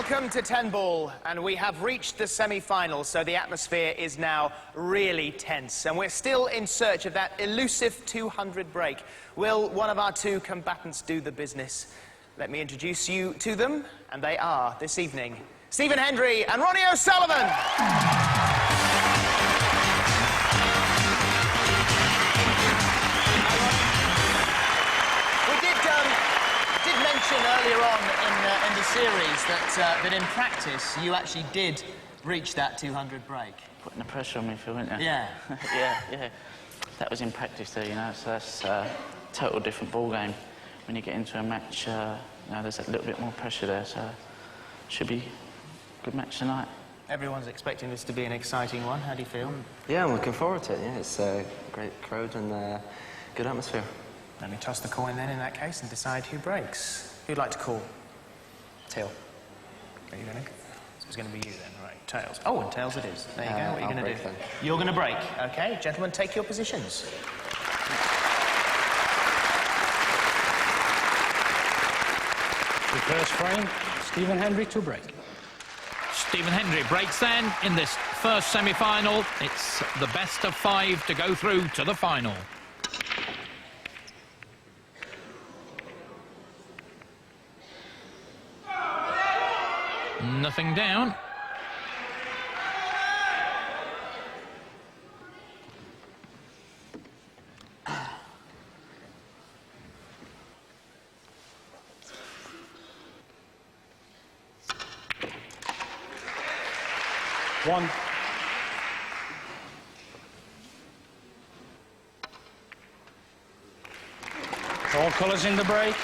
Welcome to Tenball, and we have reached the semi-finals, so the atmosphere is now really tense, and we're still in search of that elusive 200 break. Will one of our two combatants do the business? Let me introduce you to them, and they are, this evening, Stephen Hendry and Ronnie O'Sullivan. Earlier on in the series that in practice you actually did reach that 200 break. Putting the pressure on me, Phil, weren't you? Yeah. yeah. That was in practice though, you know, so that's a total different ball game. When you get into a match, you know, there's a little bit more pressure there, so it should be a good match tonight. Everyone's expecting this to be an exciting one. How do you feel? Yeah, I'm looking forward to it. Yeah, it's a great crowd and good atmosphere. Let me toss the coin then in that case and decide who breaks. Who'd like to call? Tail. Are you going to? So it's going to be you then, right? Tails. Oh, and tails it is. There you go. What are you going to do? Then. You're going to break. Okay, gentlemen, take your positions. The first frame, Stephen Hendry to break. Stephen Hendry breaks then in this first semi-final. It's the best of 5 to go through to the final. Nothing down. One. All colours in the break.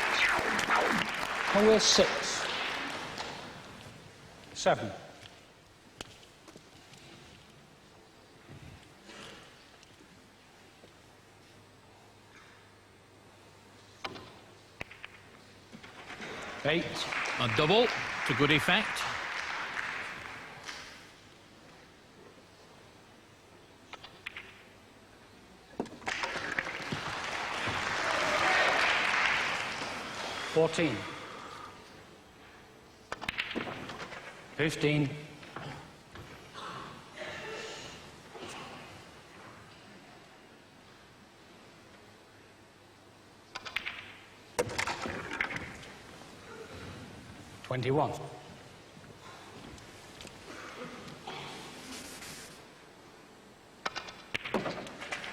And we're 6. 7. Eight. A double to good effect. $14. 15. 21.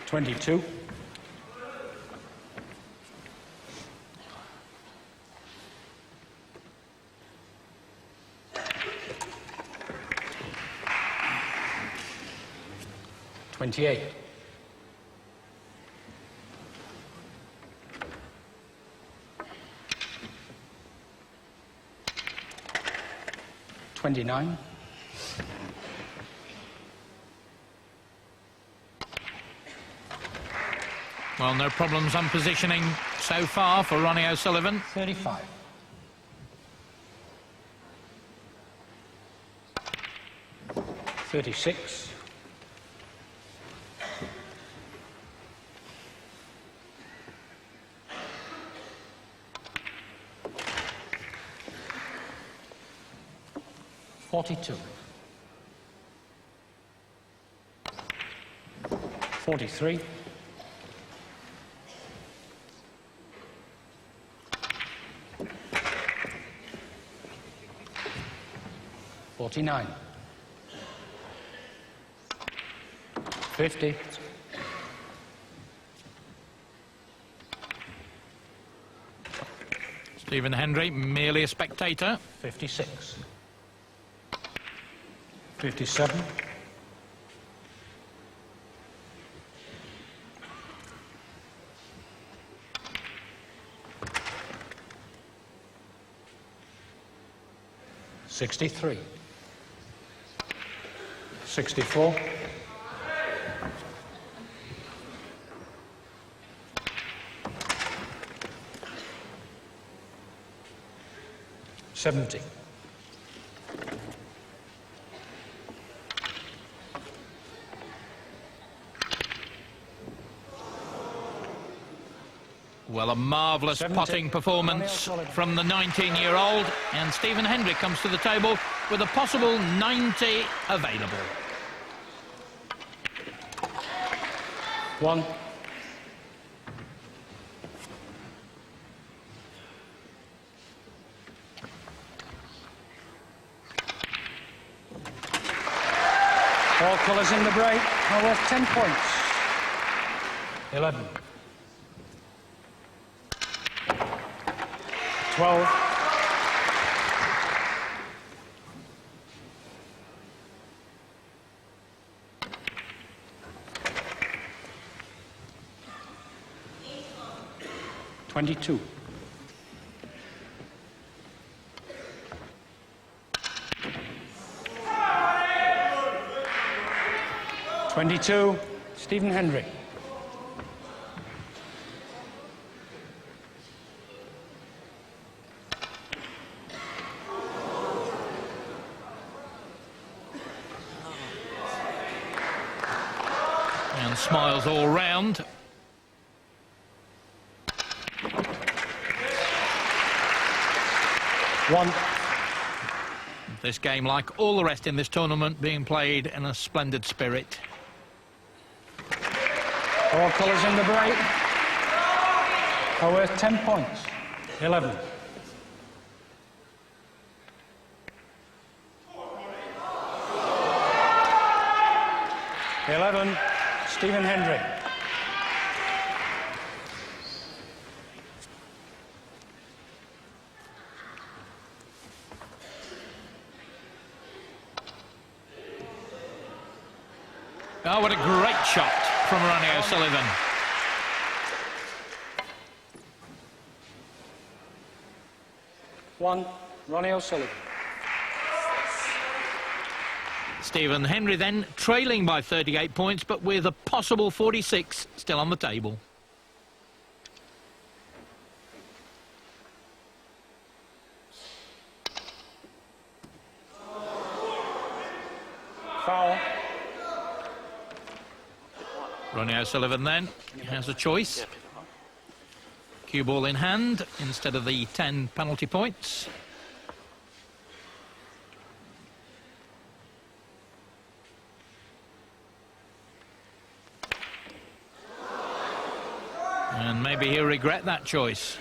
22. 28. 29. Well, no problems on positioning so far for Ronnie O'Sullivan. 35. 36. 42. 43. 49. 50. Stephen Hendry, merely a spectator. 56. 57. 63. 64. 70. 1. Well, a marvellous 70. potting performance Ronnie O'Sullivan. from the 19-year-old, and Stephen Hendry comes to the table with a possible 90 available. 1. All colours in the break are worth 10 points. 11. 12. 22. 22, Stephen Hendry. And smiles all round. One. This game, like all the rest in this tournament, being played in a splendid spirit. All colours in the break are worth 10 points. 11. 11, Stephen Hendry. Oh, what a great shot from Ronnie O'Sullivan. One, Ronnie O'Sullivan. Stephen Hendry then trailing by 38 points, but with a possible 46 still on the table. Foul. Ronnie O'Sullivan then has a choice. Cue ball in hand instead of the 10 penalty points. And maybe he'll regret that choice.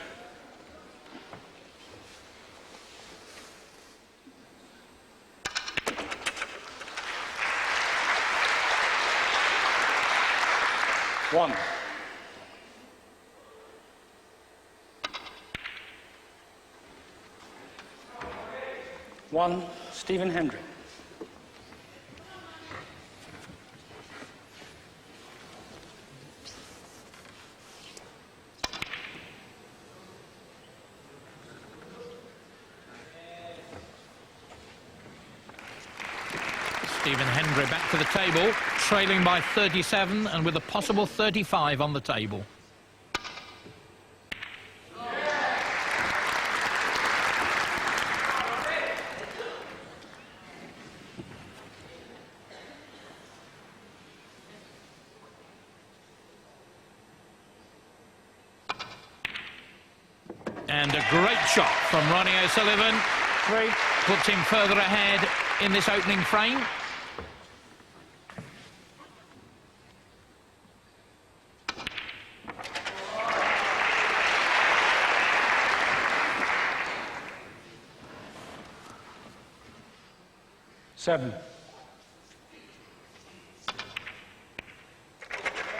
One. One, Stephen Hendry. Stephen Hendry back to the table, trailing by 37 and with a possible 35 on the table. And a great shot from Ronnie O'Sullivan. Three. Puts him further ahead in this opening frame. Seven.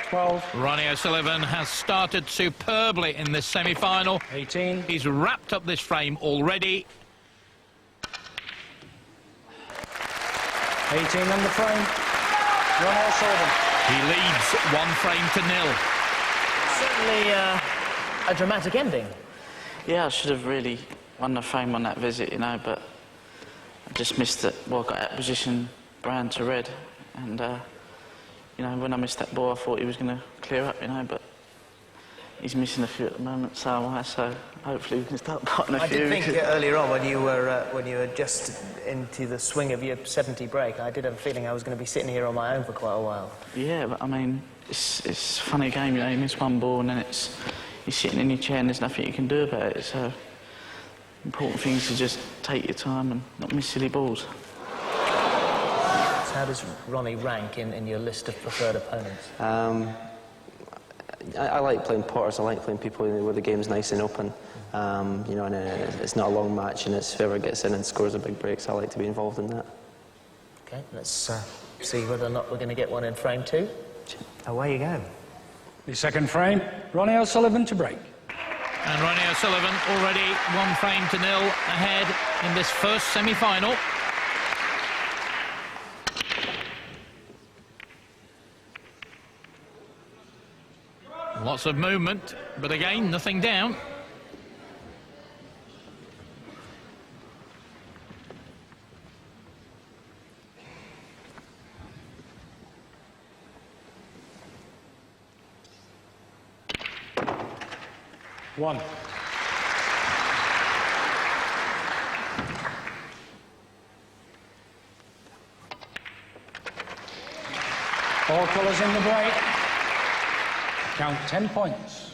12. Ronnie O'Sullivan has started superbly in this semi-final. 18. He's wrapped up this frame already. 18 on the frame. Ronnie O'Sullivan. He leads 1 frame to 0. Certainly a dramatic ending. Yeah, I should have really won the frame on that visit, you know, but I just missed it. Well, I got that position brown to red, and you know, when I missed that ball, I thought he was going to clear up, you know, but he's missing a few at the moment, so hopefully we can start potting a few. I did think earlier on when you were just into the swing of your 70 break, I did have a feeling I was going to be sitting here on my own for quite a while. Yeah, but I mean, it's a funny game, you know, you miss one ball and then it's, you're sitting in your chair and there's nothing you can do about it. So, important thing is to just take your time and not miss silly balls. So how does Ronnie rank in your list of preferred opponents? I like playing potters. I like playing people where the game's nice and open. You know, and it's not a long match, and it's whoever gets in and scores a big break. So I like to be involved in that. Okay, let's see whether or not we're going to get one in frame 2. Away you go. The second frame, Ronnie O'Sullivan to break. And Ronnie O'Sullivan already 1-0 ahead in this first semi-final. Lots of movement, but again, nothing down. One. All colours in the break. Count 10 points.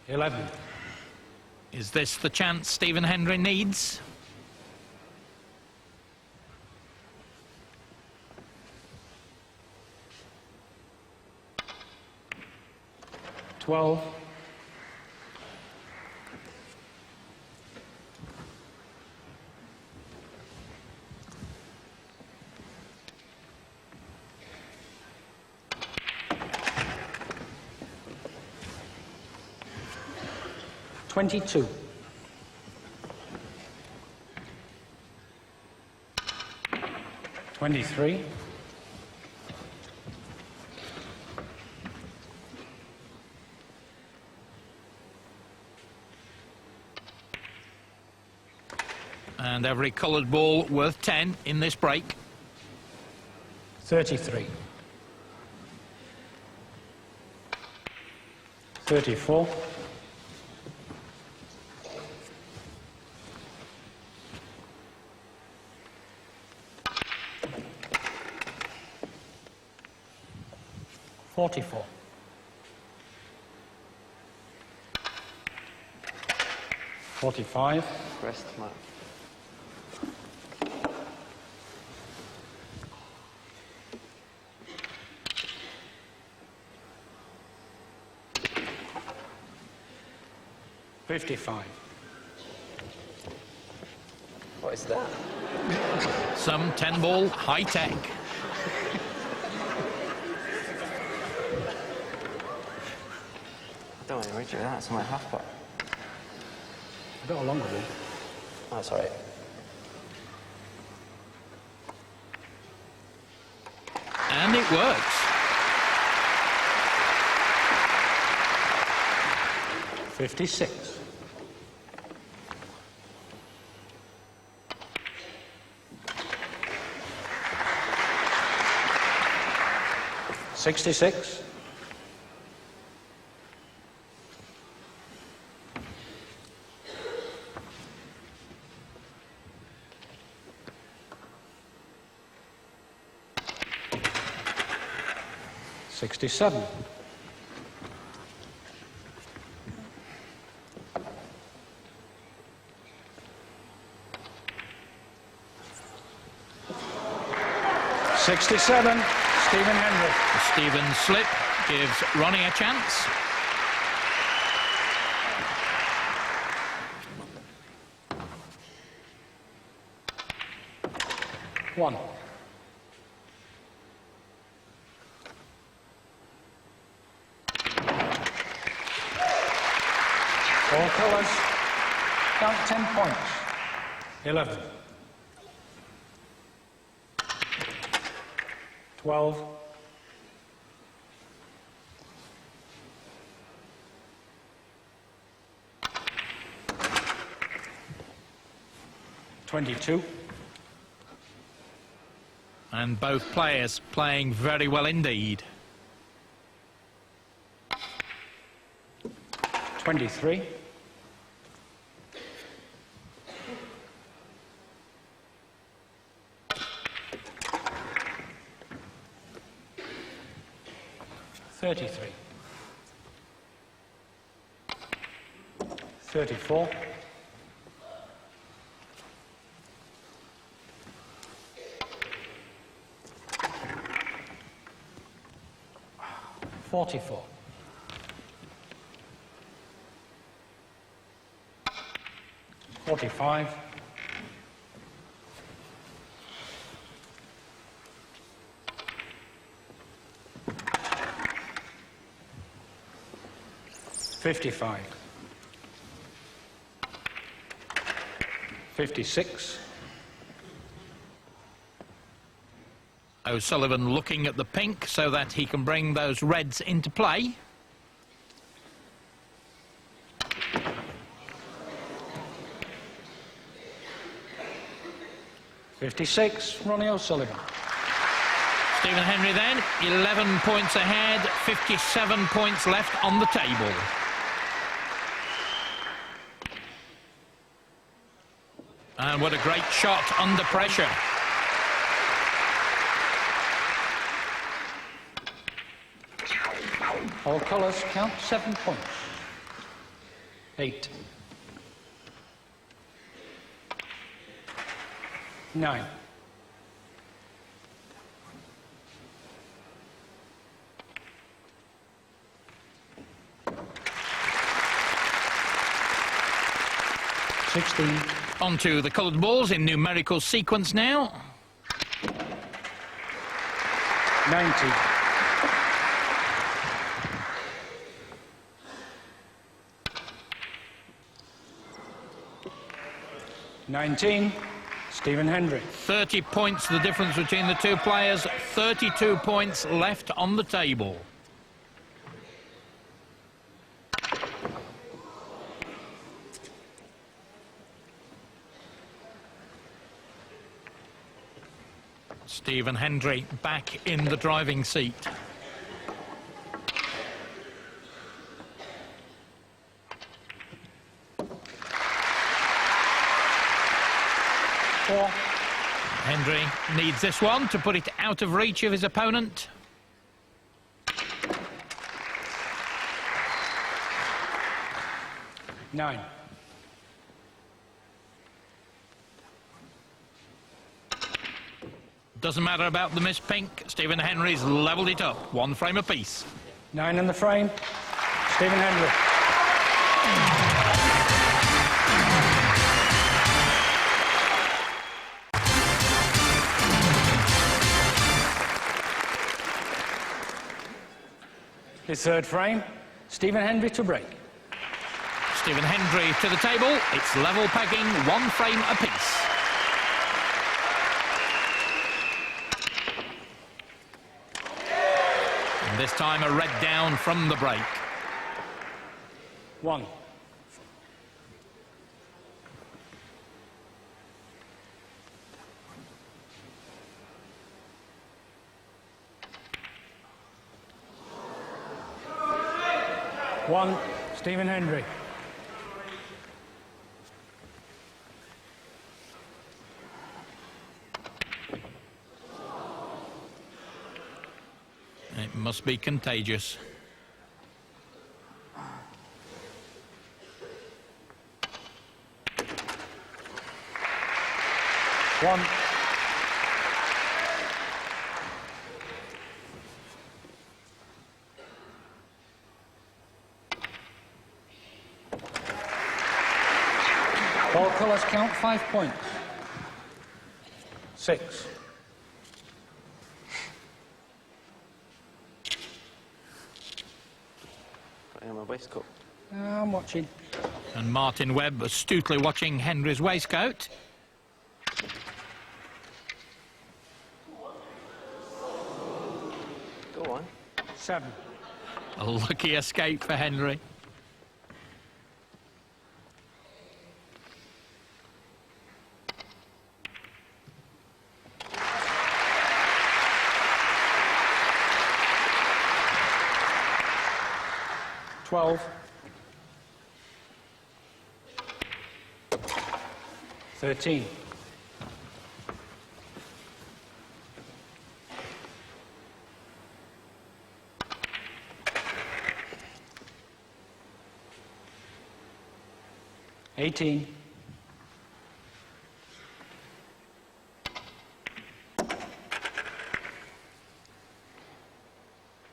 11. Is this the chance Stephen Hendry needs? $12. $22. 23. 'And every coloured ball worth 10 in this break. 33. 34. 44. 45. Rest mark. 55. What is that? Some 10-ball high-tech. I don't want to reach that. It's on my half putt. A bit longer one. That's all right. And it works. 56. 66. 67. 67. Stephen Hendry. The Stephen slip gives Ronnie a chance. One. All colours. Count 10 points. 11. 12. 22. And both players playing very well indeed. 23. 33. 34. 44. 45. 55. 56. O'Sullivan looking at the pink so that he can bring those reds into play. $56, Ronnie O'Sullivan. Stephen Hendry then, 11 points ahead, 57 points left on the table. And what a great shot under pressure. All colours count 7 points. 8. 9. 16. On to the coloured balls in numerical sequence now. 90. 19. Stephen Hendry. 30 points the difference between the two players, 32 points left on the table. Stephen Hendry back in the driving seat. Hendry needs this one to put it out of reach of his opponent. Nine. Doesn't matter about the miss pink. Stephen Hendry's levelled it up. 1 frame apiece. 9 in the frame. Stephen Hendry. His third frame. Stephen Hendry to break. Stephen Hendry to the table. It's level pegging, 1 frame apiece. And this time a red down from the break. 1. 1. Stephen Hendry. It must be contagious. One. All colours count 5 points. 6. Putting on my waistcoat. I'm watching. And Martin Webb astutely watching Hendry's waistcoat. Go on. 7. A lucky escape for Hendry. $12. 13. 14. 18.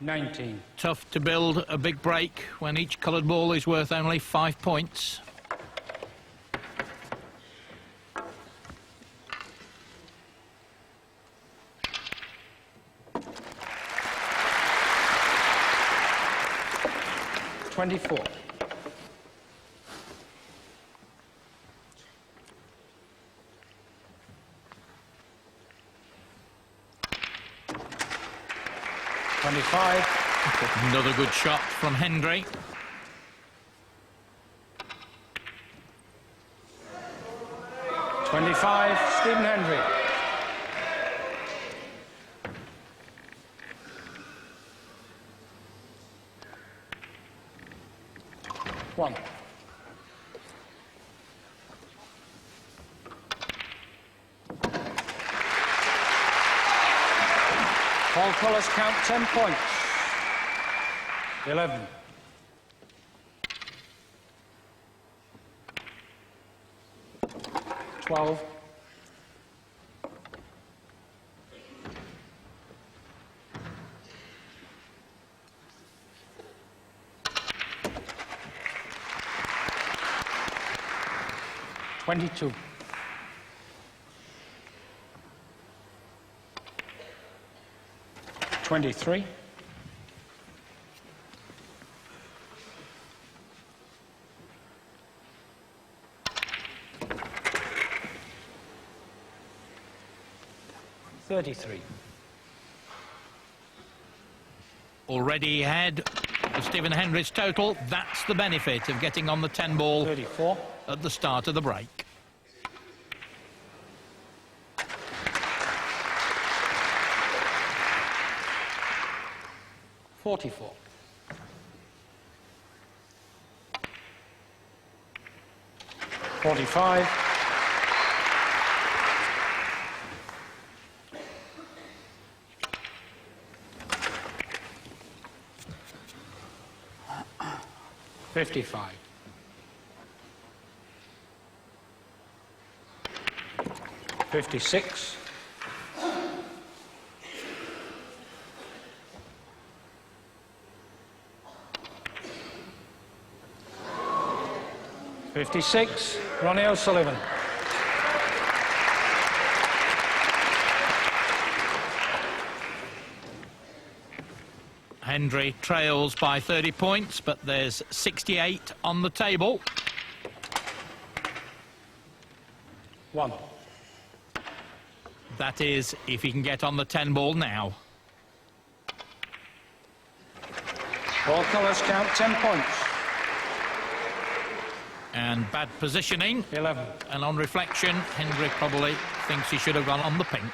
19. Tough to build a big break when each coloured ball is worth only 5 points. $24. 25. Another good shot from Hendry. 25. Stephen Hendry. One. All colours count 10 points. 11. 12. 22. 23. 33. Already ahead of Stephen Hendry's total. That's the benefit of getting on the 10 ball 34. at the start of the break. 44. 45. 55. 56. 56. Ronnie O'Sullivan. Hendry trails by 30 points, but there's 68 on the table. 1. That is, if he can get on the 10 ball now. All colours count 10 points. And bad positioning. 11. And on reflection, Hendry probably thinks he should have gone on the pink.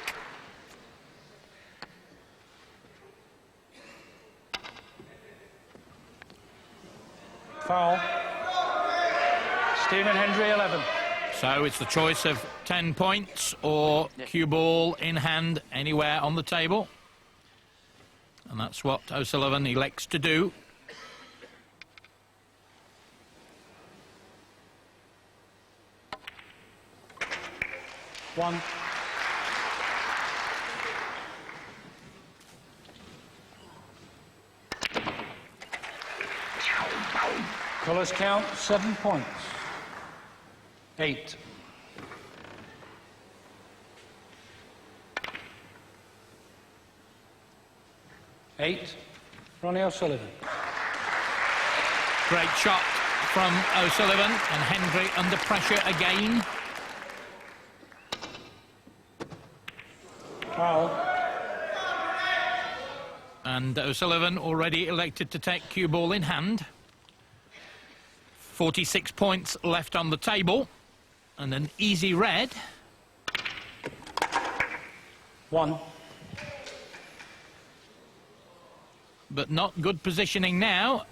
Foul. Stephen Hendry, 11. So it's the choice of 10 points or cue ball in hand anywhere on the table. And that's what O'Sullivan elects to do. One. Colours count 7 points. 8. 8. Ronnie O'Sullivan. Great shot from O'Sullivan, and Hendry under pressure again. Foul. And O'Sullivan already elected to take cue ball in hand. 46 points left on the table, and an easy red. 1. But not good positioning now.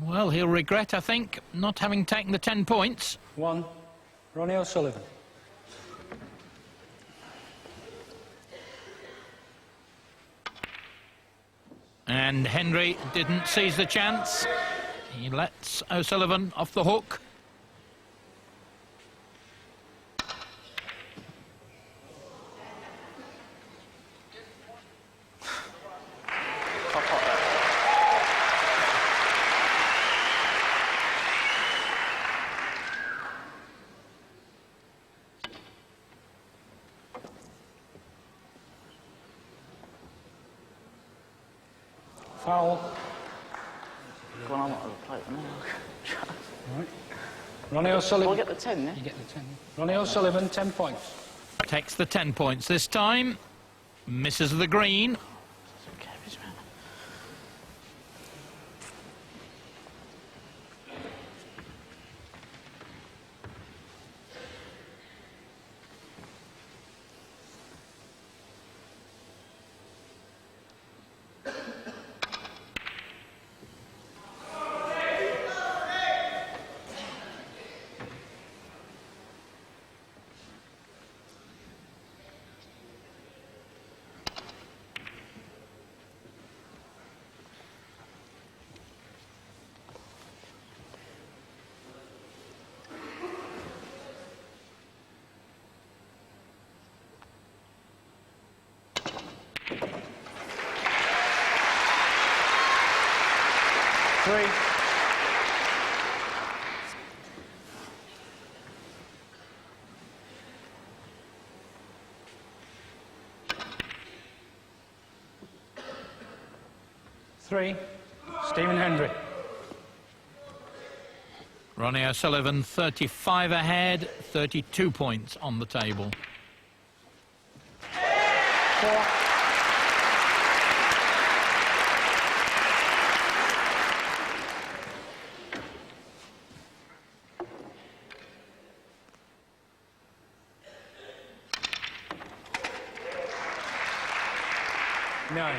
Well, he'll regret, I think, not having taken the 10 points. 1. Ronnie O'Sullivan. And Hendry didn't seize the chance. He lets O'Sullivan off the hook. Foul. Go on, I'll play it now. Right. Ronnie O'Sullivan. We'll get the 10, yeah? You get the 10. Ronnie O'Sullivan, 10 points. Takes the 10 points this time. Misses the green. Carries round. Three. Three. Stephen Hendry. Ronnie O'Sullivan 35 ahead, 32 points on the table. 4. Nine.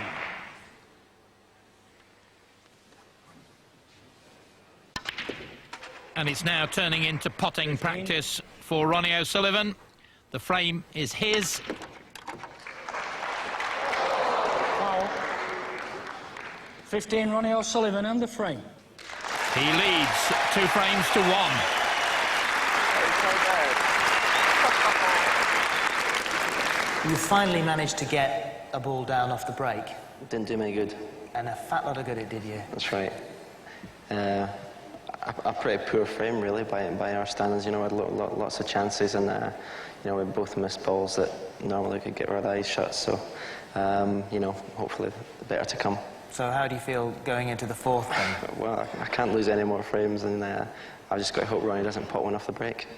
And it's now turning into potting practice for Ronnie O'Sullivan. The frame is his. Foul. 15, Ronnie O'Sullivan and the frame. He leads 2 frames to 1. You finally managed to get a ball down off the break, Didn't do me good. and a fat lot of good it did you. That's right. A pretty poor frame, really, by our standards. You know, we had lots of chances, and you know, we both missed balls that normally could get our eyes shut. So, you know, hopefully the better to come. So how do you feel going into the fourth then? Well, I can't lose any more frames, and I've just got to hope Ronnie doesn't pot one off the break.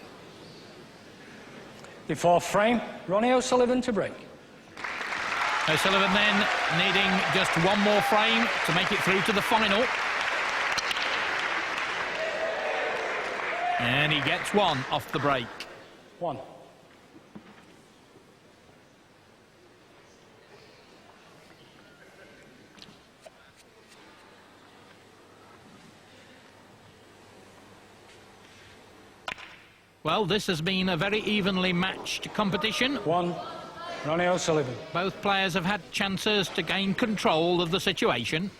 The fourth frame, Ronnie O'Sullivan to break. O'Sullivan then needing just 1 more frame to make it through to the final. And he gets 1 off the break. 1. Well, this has been a very evenly matched competition. 1, Ronnie O'Sullivan. Both players have had chances to gain control of the situation.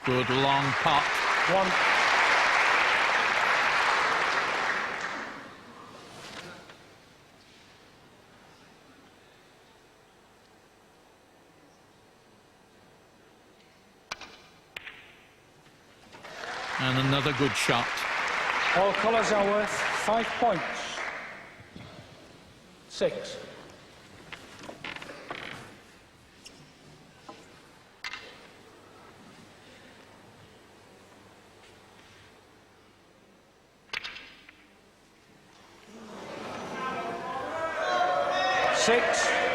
Good long pot. 1. And another good shot. All colours are worth 5 points. 6.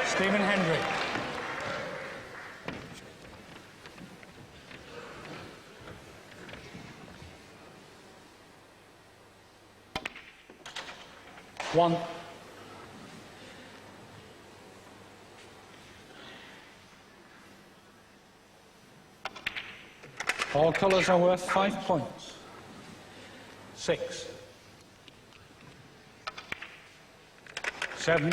Stephen Hendry. One. All colours are worth 5 points. 6. 7.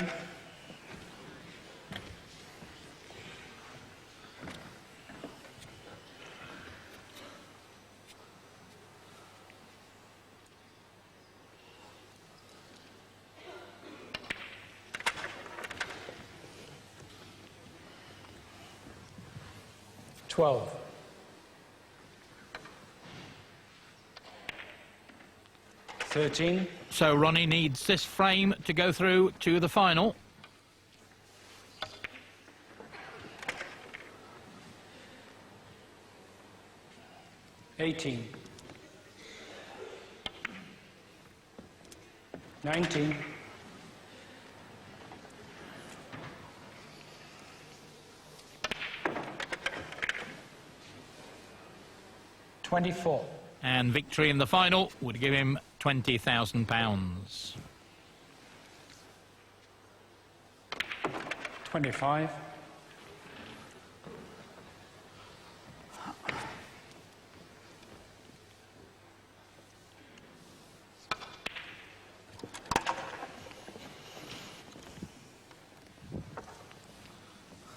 $12. 13. So Ronnie needs this frame to go through to the final. 18. 19. 24. And victory in the final would give him £20,000. 25.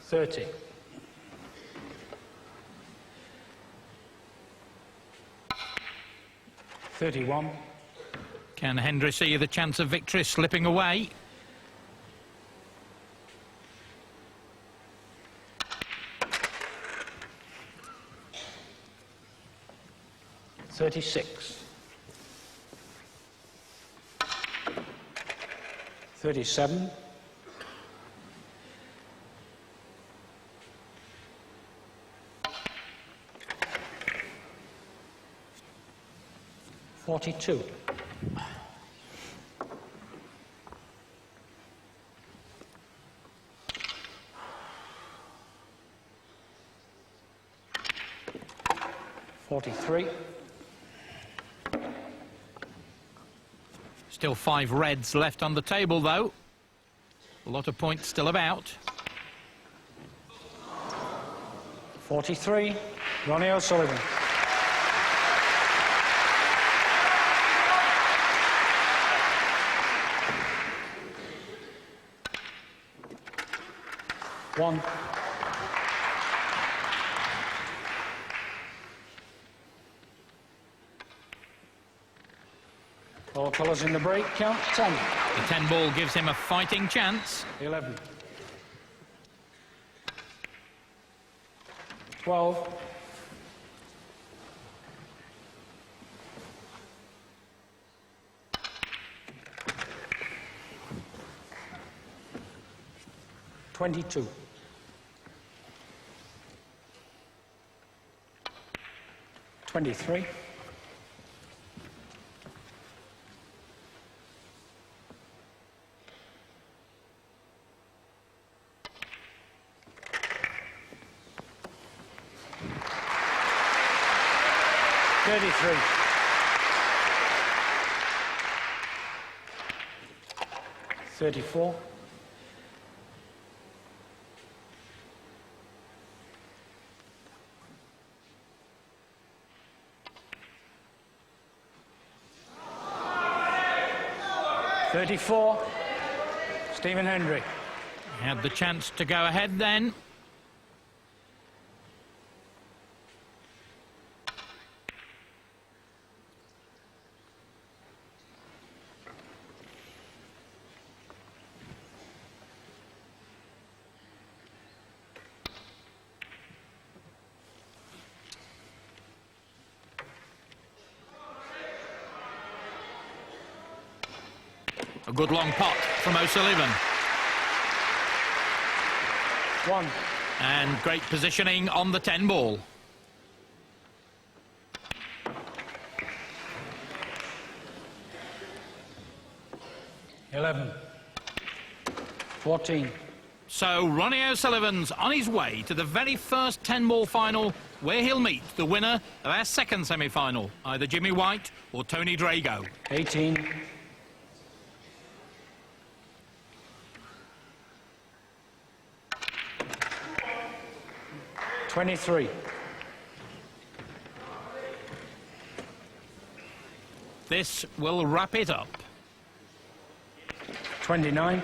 30. 31. Can Hendry see the chance of victory slipping away? 36. 37. 42. 43. Still 5 reds left on the table, though. A lot of points still about. 43. Ronnie O'Sullivan. One. All colours in the break, count 10. The 10 ball gives him a fighting chance. 11. 12. 22. 23. 33. 34. 34. Stephen Hendry. Had the chance to go ahead then. A good long pot from O'Sullivan. 1. And great positioning on the 10 ball. 11. 14. So Ronnie O'Sullivan's on his way to the very first 10 ball final, where he'll meet the winner of our second semi-final, either Jimmy White or Tony Drago. 18. 23. This will wrap it up. 29.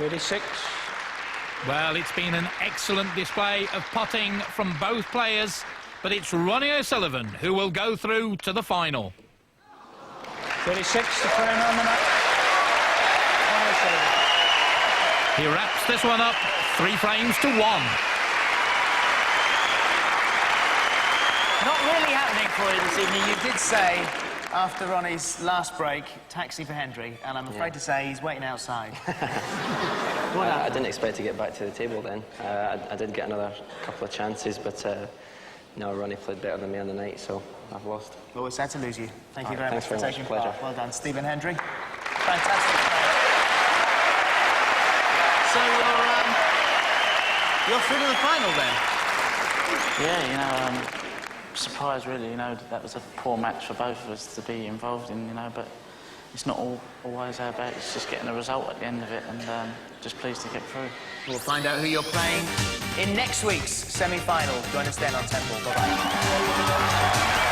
36. Well, it's been an excellent display of potting from both players, but it's Ronnie O'Sullivan who will go through to the final. 36 to frame on the mat. Ronnie O'Sullivan. He wraps this one up 3 frames to 1. Not really happening for you this evening. You did say, after Ronnie's last break, taxi for Hendry, and I'm afraid to say he's waiting outside. I didn't expect to get back to the table then. I did get another couple of chances, but no, Ronnie played better than me on the night, so I've lost. Well, we're sad to lose you. Thank you All right, very much for thanks taking very much. part. Pleasure. Well done, Stephen Hendry. Fantastic. So you're through to the final then? Yeah, you know, surprised really, you know, that was a poor match for both of us to be involved in, you know, but it's not always about it. It's just getting a result at the end of it, and just pleased to get through. We'll find out who you're playing in next week's semi-final. Join us then on Tenball. Bye-bye.